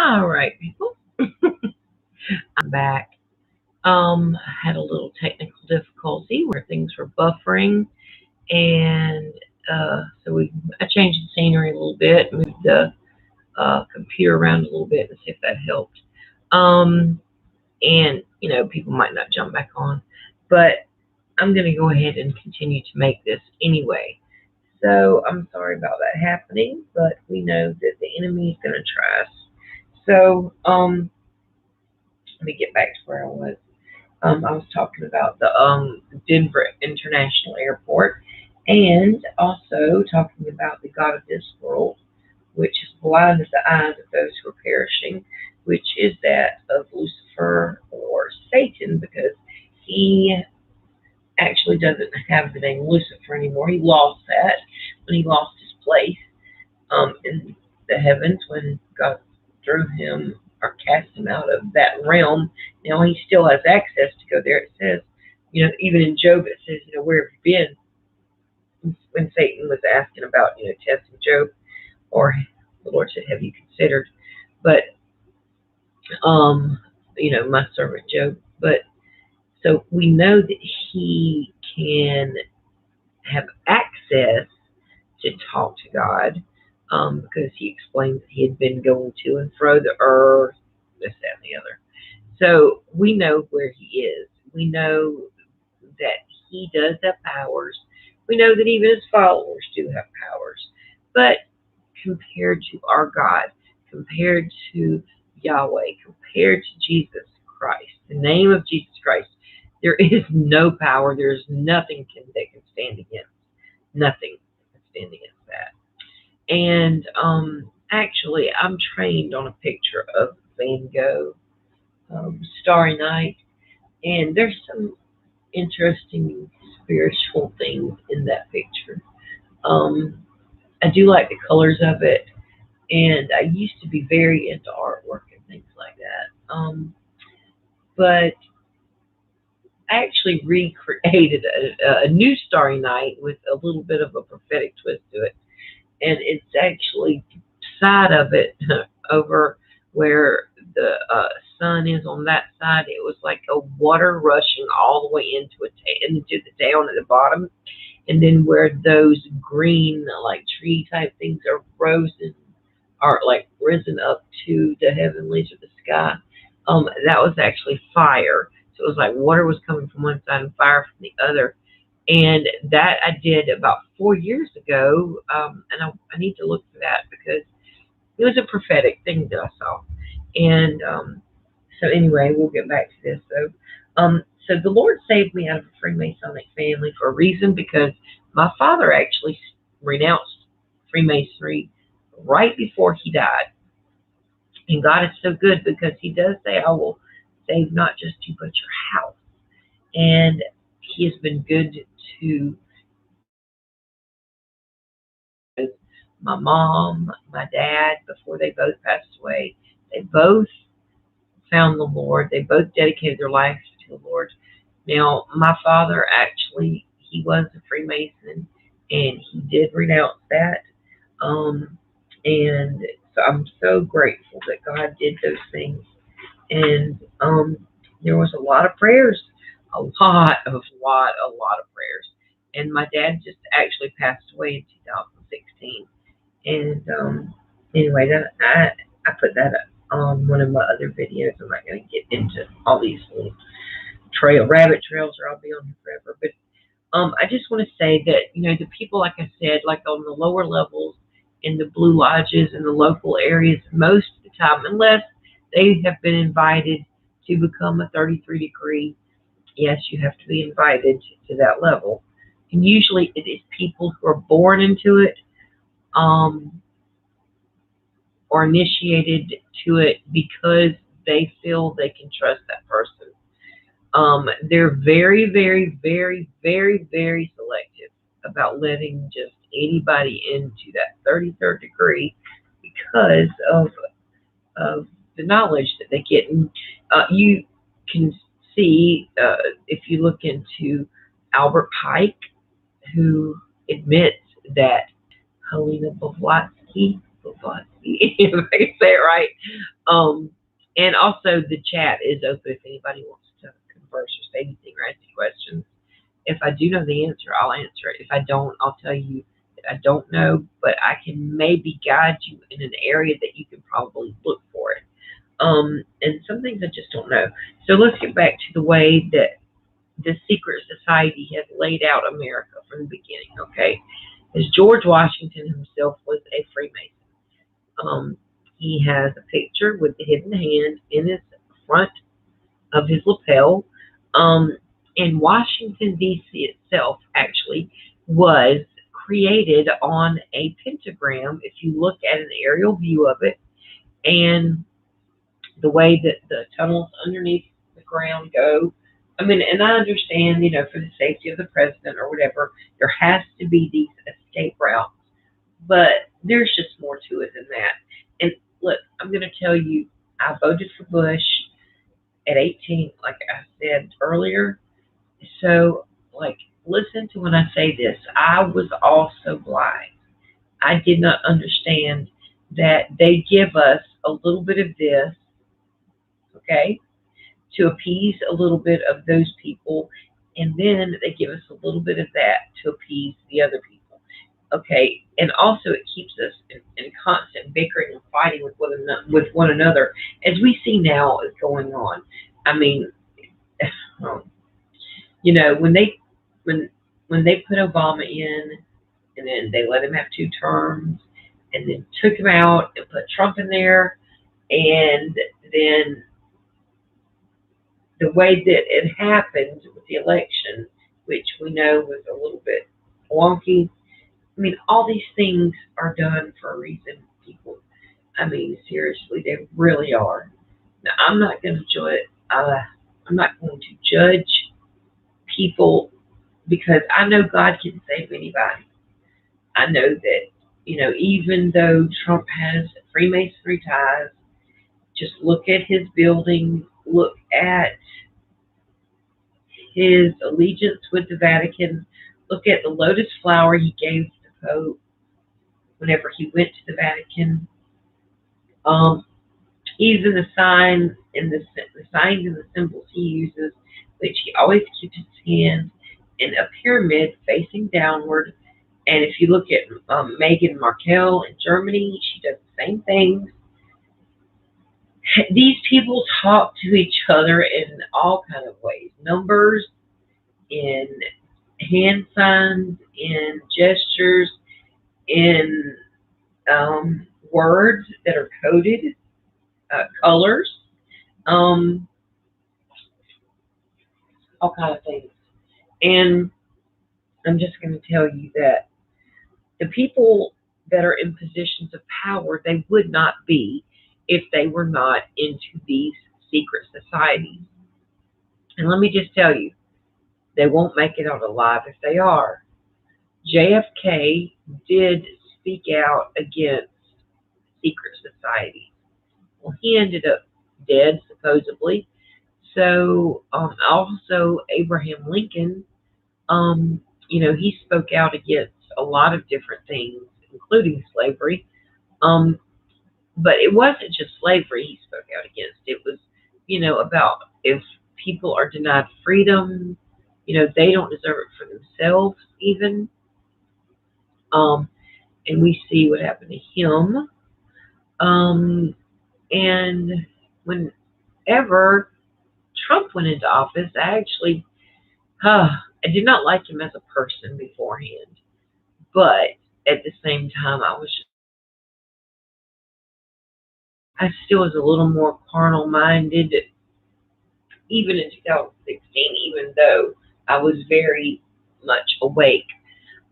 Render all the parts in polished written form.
All right, people. I'm back. I had a little technical difficulty where things were buffering, and so I changed the scenery a little bit, moved the computer around a little bit to see if that helped. Um, and people might not jump back on, but I'm going to go ahead and continue to make this anyway. So I'm sorry about that happening, but we know that the enemy is going to try us. So let me get back to where I was. I was talking about the Denver International Airport, and also talking about the God of this world, which is blind as the eyes of those who are perishing, which is that of Lucifer or Satan, because he actually doesn't have the name Lucifer anymore. He lost that when he lost his place in the heavens when God threw him or cast him out of that realm. Now he still has access to go there. It says, even in Job, it says, where have you been? When Satan was asking about, testing Job, or the Lord said, have you considered? But, um, my servant Job. But so we know that he can have access to talk to God, because he explained that he had been going to and fro the earth, this, that, and the other. So we know where he is. We know that he does have powers. We know that even his followers do have powers. But compared to our God, compared to Yahweh, compared to Jesus Christ, the name of Jesus Christ, there is no power. There's nothing that can stand against. Nothing can stand against that. And actually, I'm trained on a picture of Van Gogh, Starry Night, and there's some interesting spiritual things in that picture. Um, I do like the colors of it, and I used to be very into artwork and things like that. But I actually recreated a new Starry Night with a little bit of a prophetic twist to it, and it's actually side of it over where the sun is on that side. It was like a water rushing all the way into the town at the bottom, and then where those green like tree type things are risen, are like risen up to the heavenlies or the sky. That was actually fire. So it was like water was coming from one side and fire from the other. And that I did about 4 years ago, and I need to look for that because it was a prophetic thing that I saw. And so anyway, we'll get back to this. So the Lord saved me out of a Freemasonic family for a reason, because my father actually renounced Freemasonry right before he died. And God is so good because he does say, I will save not just you, but your house. And he has been good to my mom, my dad, before they both passed away. They both found the Lord. They both dedicated their lives to the Lord. Now, my father actually, he was a Freemason, and he did renounce that. Um, and so I'm so grateful that God did those things. And there was a lot of prayers, a lot of prayers. And my dad just actually passed away in 2016. And anyway, I put that on one of my other videos. I'm not going to get into all these little rabbit trails, or I'll be on here forever. But I just want to say that the people, like I said, like on the lower levels in the Blue Lodges in the local areas, most of the time, unless they have been invited to become a 33 degree, yes, you have to be invited to that level. And usually it is people who are born into it, um, or initiated to it because they feel they can trust that person. They're very, very, very, very, very selective about letting just anybody into that 33rd degree because of the knowledge that they get. And you can see, if you look into Albert Pike, who admits that Helena Blavatsky, if I can say it right, Um, and also the chat is open if anybody wants to converse or say anything or ask any questions. If I do know the answer, I'll answer it. If I don't, I'll tell you that I don't know, but I can maybe guide you in an area that you can probably look for it. And some things I just don't know. So let's get back to the way that the secret society has laid out America from the beginning, okay? As George Washington himself was a Freemason. Um, he has a picture with the hidden hand in his front of his lapel. Um, and Washington, D.C. itself actually was created on a pentagram if you look at an aerial view of it. And the way that the tunnels underneath the ground go. I mean, and I understand, for the safety of the president or whatever, there has to be these escape routes, but there's just more to it than that. And look, I'm going to tell you, I voted for Bush at 18, like I said earlier. So, like, listen to when I say this. I was also blind. I did not understand that they give us a little bit of this, okay, to appease a little bit of those people, and then they give us a little bit of that to appease the other people. Okay, and also it keeps us in constant bickering and fighting with one another, as we see now is going on. I mean, um, when when when they put Obama in, and then they let him have 2 terms, and then took him out and put Trump in there, and then the way that it happened with the election, which we know was a little bit wonky. I mean, all these things are done for a reason, people. I mean, seriously, they really are. Now, I'm not going to judge. I'm not going to judge people because I know God can save anybody. I know that even though Trump has Freemasonry ties, just look at his building, look at his allegiance with the Vatican. Look at the lotus flower he gave the Pope whenever he went to the Vatican. Um, Even the signs and the signs and the symbols he uses, which he always keeps his hands in a pyramid facing downward. And if you look at Meghan Markle in Germany, she does the same things. These people talk to each other in all kind of ways, numbers, in hand signs, in gestures, in words that are coded, colors, um, all kind of things. And I'm just going to tell you that the people that are in positions of power, they would not be if they were not into these secret societies. And let me just tell you, they won't make it out alive if they are. JFK did speak out against secret societies. Well, he ended up dead, supposedly. So, also Abraham Lincoln, he spoke out against a lot of different things, including slavery. Um, but it wasn't just slavery he spoke out against. It was, about if people are denied freedom, they don't deserve it for themselves, even. Um, and we see what happened to him. Um, and whenever Trump went into office, I did not like him as a person beforehand, but at the same time, I still was a little more carnal minded, even in 2016, even though I was very much awake.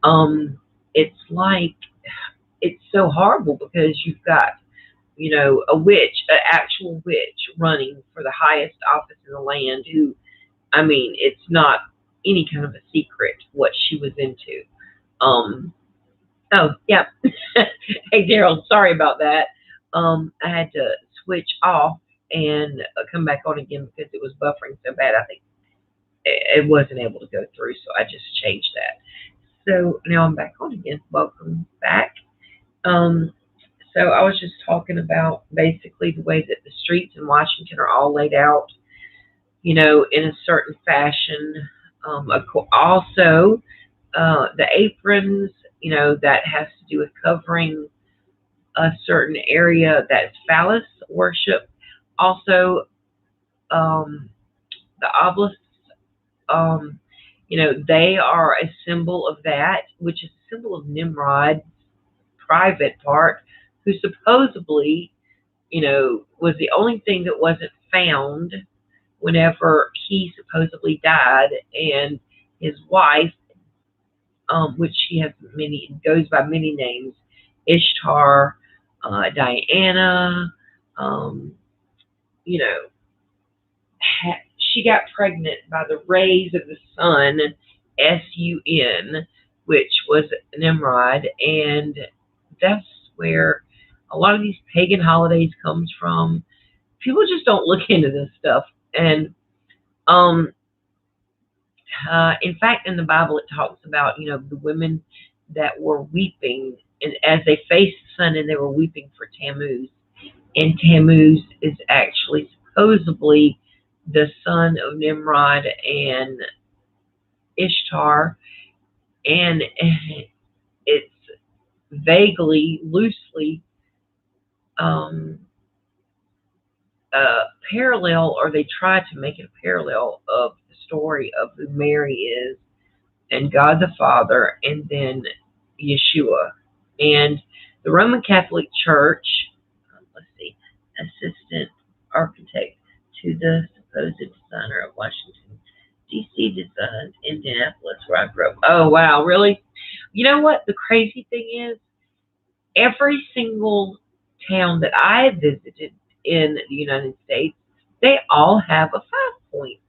Um, it's like, it's so horrible because you've got, a witch, an actual witch running for the highest office in the land who, I mean, it's not any kind of a secret what she was into. Um, oh, yeah. Hey, Daryl, sorry about that. I had to switch off and come back on again because it was buffering so bad. I think it wasn't able to go through, so I just changed that. So now I'm back on again. Welcome back. Um, So I was just talking about basically the way that the streets in Washington are all laid out, in a certain fashion. Also, the aprons, that has to do with covering a certain area that's phallus worship. Also, um, the obelisks, um, they are a symbol of that, which is a symbol of Nimrod's private part, who supposedly, was the only thing that wasn't found whenever he supposedly died, and his wife, which she has many, goes by many names, Ishtar, Diana, um, you know, she got pregnant by the rays of the sun, Sun, which was Nimrod, and that's where a lot of these pagan holidays comes from. People just don't look into this stuff, and um, in fact, in the Bible, it talks about the women that were weeping, and as they faced the sun, and they were weeping for Tammuz. And Tammuz is actually supposedly the son of Nimrod and Ishtar, and it's vaguely, loosely um, parallel, or they try to make it a parallel of the story of who Mary is, and God the Father, and then Yeshua. And the Roman Catholic Church, let's see, assistant architect to the supposed designer of Washington, D.C. designed Indianapolis, where I grew up. Oh, wow, really? You know what the crazy thing is? Every single town that I visited in the United States, they all have a 5 point.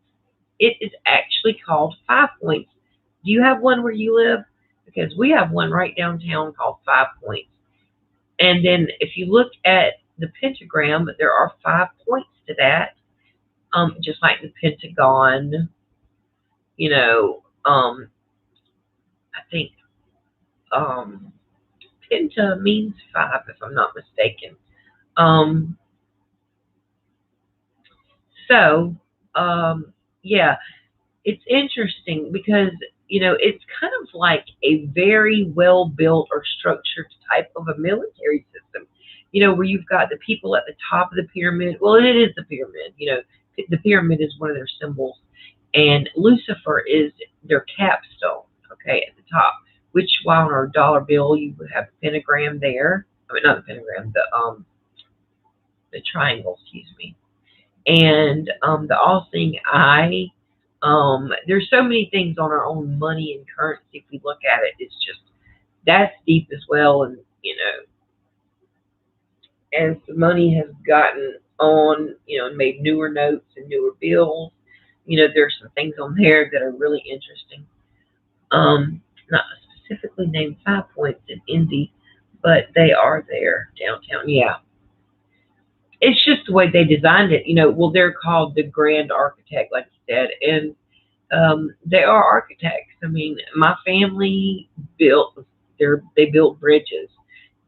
It is actually called 5 Points. Do you have one where you live? Because we have one right downtown called 5 Points. And then if you look at the pentagram, there are 5 points to that. Just like the Pentagon, I think penta means five, if I'm not mistaken. Um, so, yeah, it's interesting because it's kind of like a very well built or structured type of a military system. Where you've got the people at the top of the pyramid. Well, it is the pyramid. The pyramid is one of their symbols, and Lucifer is their capstone. Okay, at the top. Which, while on our dollar bill, you would have the pentagram there. I mean, not the pentagram, the triangle. Excuse me, and the all-seeing eye. There's so many things on our own money and currency. If we look at it, it's just that's deep as well. And as the money has gotten on, and made newer notes and newer bills, there's some things on there that are really interesting. Not specifically named 5 Points in Indy, but they are there downtown. Yeah, it's just the way they designed it. Well, they're called the Grand Architect, like you said, and they are architects. I mean, my family they built bridges.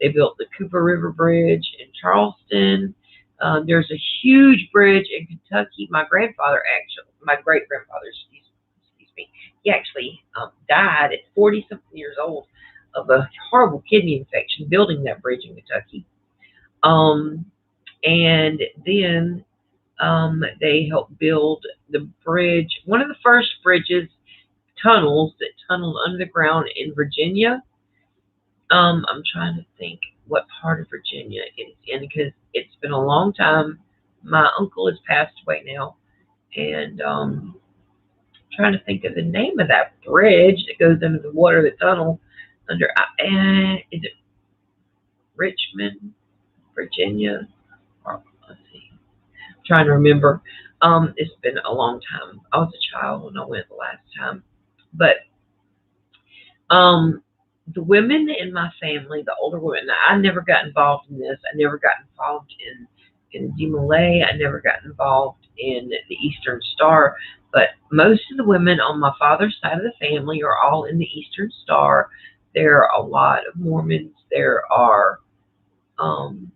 They built the Cooper River Bridge in Charleston. There's a huge bridge in Kentucky. My great grandfather, excuse me, he actually died at 40-something years old of a horrible kidney infection building that bridge in Kentucky. And then they helped build the bridge, one of the first tunnels that tunneled under the ground in Virginia. I'm trying to think what part of Virginia it's in, because it's been a long time. My uncle has passed away now, and I'm trying to think of the name of that bridge that goes under the water, the tunnel under. Is it Richmond, Virginia? Or, let's see. I'm trying to remember. It's been a long time. I was a child when I went the last time, but the women in my family, the older women, I never got involved in this. I never got involved in Demolay. I never got involved in the Eastern Star. But most of the women on my father's side of the family are all in the Eastern Star. There are a lot of Mormons. There are Um,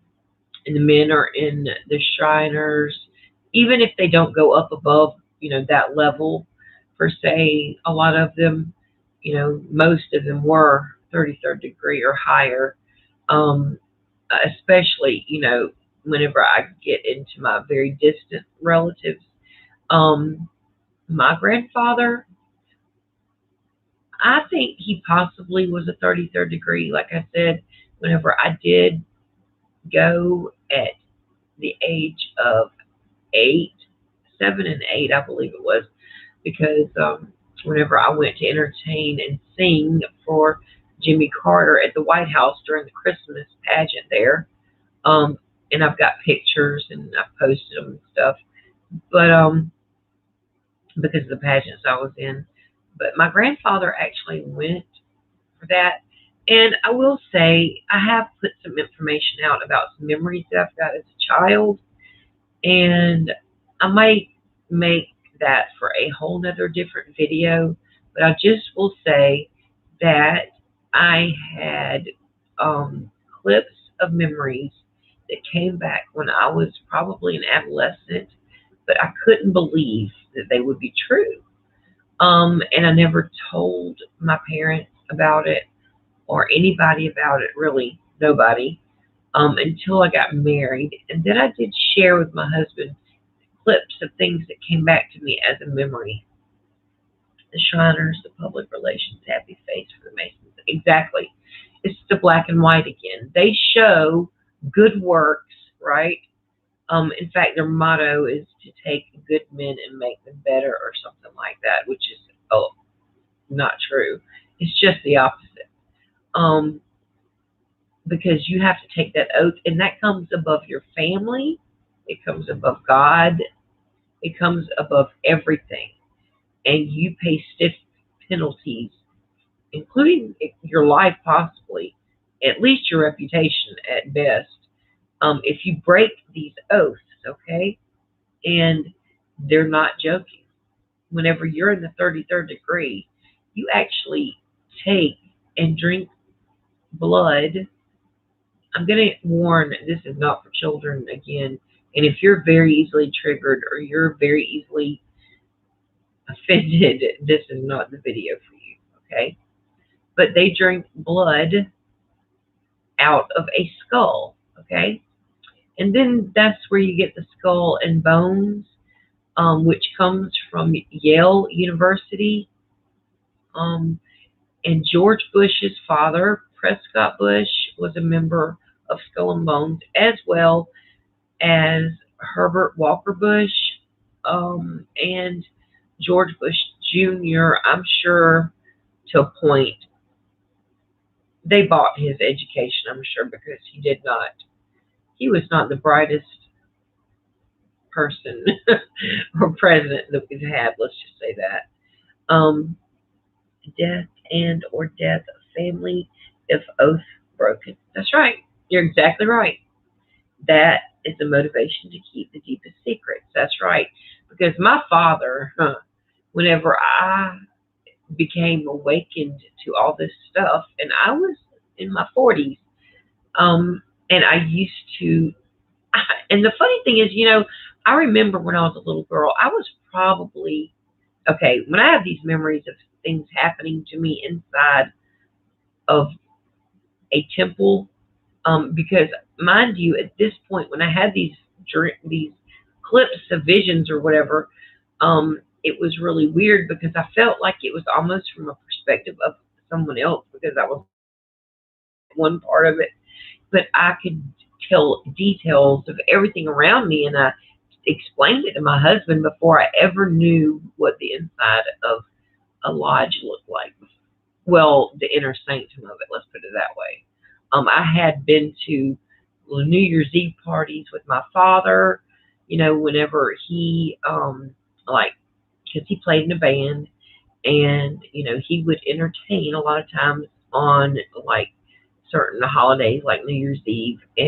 and the men are in the Shriners, even if they don't go up above, that level per se. A lot of them, most of them were 33rd degree or higher. Um, Especially, whenever I get into my very distant relatives. Um, my grandfather, I think he possibly was a 33rd degree. Like I said, whenever I did go at the age of 8, 7 and 8, I believe it was, because whenever I went to entertain and sing for Jimmy Carter at the White House during the Christmas pageant there, um, and I've got pictures and I've posted them and stuff, but because of the pageants I was in. But my grandfather actually went for that. And I will say, I have put some information out about some memories that I've got as a child, and I might make that for a whole nother different video. But I just will say that I had um, clips of memories that came back when I was probably an adolescent, but I couldn't believe that they would be true. And I never told my parents about it or anybody about it, really, nobody, until I got married. And then I did share with my husband clips of things that came back to me as a memory. The Shriners, the public relations, happy face for the Masons. Exactly. It's the black and white again. They show good works, right? In fact, their motto is to take good men and make them better, or something like that, which is not true. It's just the opposite. Um, because you have to take that oath, and that comes above your family. It comes above God. It comes above everything, and you pay stiff penalties, including your life, possibly, at least your reputation at best, if you break these oaths. Okay, and they're not joking. Whenever you're in the 33rd degree, you actually take and drink blood. I'm going to warn, this is not for children again. And if you're very easily triggered or you're very easily offended, this is not the video for you, okay? But they drink blood out of a skull, okay? And then that's where you get the skull and bones, which comes from Yale University. Um, and George Bush's father, Prescott Bush, was a member of Skull and Bones, as well as Herbert Walker Bush, and George Bush Jr. I'm sure to a point they bought his education, I'm sure, because he was not the brightest person or president that we've had, let's just say that. Um, Death and or death of family if oath broken. That's right. You're exactly right. That is the motivation to keep the deepest secrets. That's right. Because my father, whenever I became awakened to all this stuff, and I was in my 40s, and I used to, and the funny thing is, I remember when I was a little girl, I was probably, okay, when I have these memories of things happening to me inside of a temple, because mind you, at this point, when I had these clips of visions or whatever, it was really weird because I felt like it was almost from a perspective of someone else because I was one part of it, but I could tell details of everything around me, and I explained it to my husband before I ever knew what the inside of a lodge looked like. Well, the inner sanctum of it, let's put it that way. I had been to New Year's Eve parties with my father, whenever he, like, because he played in a band, and, he would entertain a lot of times on, like, certain holidays, like New Year's Eve. And